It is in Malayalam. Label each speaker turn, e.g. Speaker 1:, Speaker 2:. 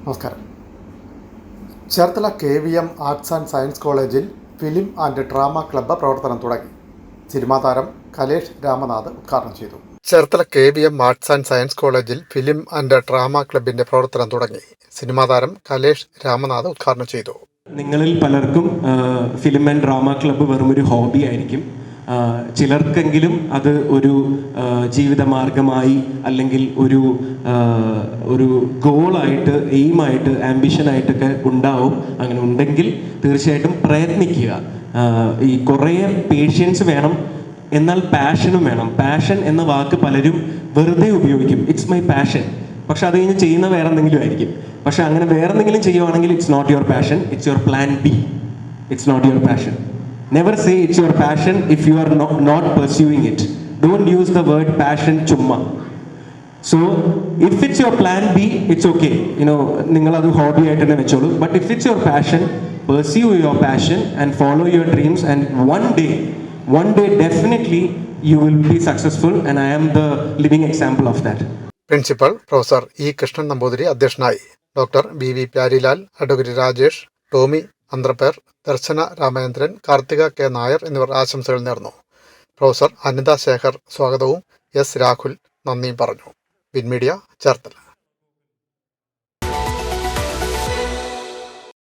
Speaker 1: നമസ്കാരം. Cherthala KVM arts and science കോളേജിൽ ഫിലിം ആൻഡ് ഡ്രാമ ക്ലബ്ബ് പ്രവർത്തനം തുടങ്ങി. സിനിമാ താരം കലേഷ് രാമനാഥ് ഉദ്ഘാടനം ചെയ്തു. Cherthala KVM arts and science കോളേജിൽ ഫിലിം ആൻഡ് ഡ്രാമ ക്ലബിന്റെ പ്രവർത്തനം തുടങ്ങി. സിനിമാ താരം കലേഷ് രാമനാഥ് ഉദ്ഘാടനം ചെയ്തു.
Speaker 2: നിങ്ങളിൽ പലർക്കും ഫിലിം ആൻഡ് ഡ്രാമ ക്ലബ്ബ് വെറും ഒരു ഹോബി ആയിരിക്കും. ചിലർക്കെങ്കിലും അത് ഒരു ജീവിതമാർഗമായി അല്ലെങ്കിൽ ഒരു ഗോളായിട്ട്, എയിമായിട്ട്, ആംബിഷനായിട്ടൊക്കെ ഉണ്ടാവും. അങ്ങനെ ഉണ്ടെങ്കിൽ തീർച്ചയായിട്ടും പ്രയത്നിക്കുക. ഈ കുറേ പേഷ്യൻസ് വേണം, എന്നാൽ പാഷനും വേണം. പാഷൻ എന്ന വാക്ക് പലരും വെറുതെ ഉപയോഗിക്കും. It's my passion. പക്ഷെ അത് കഴിഞ്ഞ് ചെയ്യുന്ന വേറെ എന്തെങ്കിലും ആയിരിക്കും. പക്ഷെ അങ്ങനെ വേറെ എന്തെങ്കിലും ചെയ്യുവാണെങ്കിൽ it's not your passion, it's your plan B. It's not your passion. Never say it's your passion if you are not pursuing it. Don't use the word passion chumma. So if it's your plan B, it's okay. നിങ്ങൾ അത് ഹോബി ആയിട്ട് തന്നെ വെച്ചോളൂ. But if it's your passion, pursue your passion and follow your dreams, and one day definitely you will be successful, and I am the living example of that.
Speaker 1: Principal professor E Krishnan Namboothiri അധ്യക്ഷനായി. Doctor BV Pyarilal, advocate Rajesh, Tommy Anthrapper, Darshana Ramachandran, Karthika K Nair എന്നിവർ ആശംസകൾ നേർന്നു. പ്രൊഫസർ അനിത ശേഖർ സ്വാഗതവും S രാഹുൽ നന്ദിയും പറഞ്ഞു. വിൻമീഡിയ, ചേർത്തല.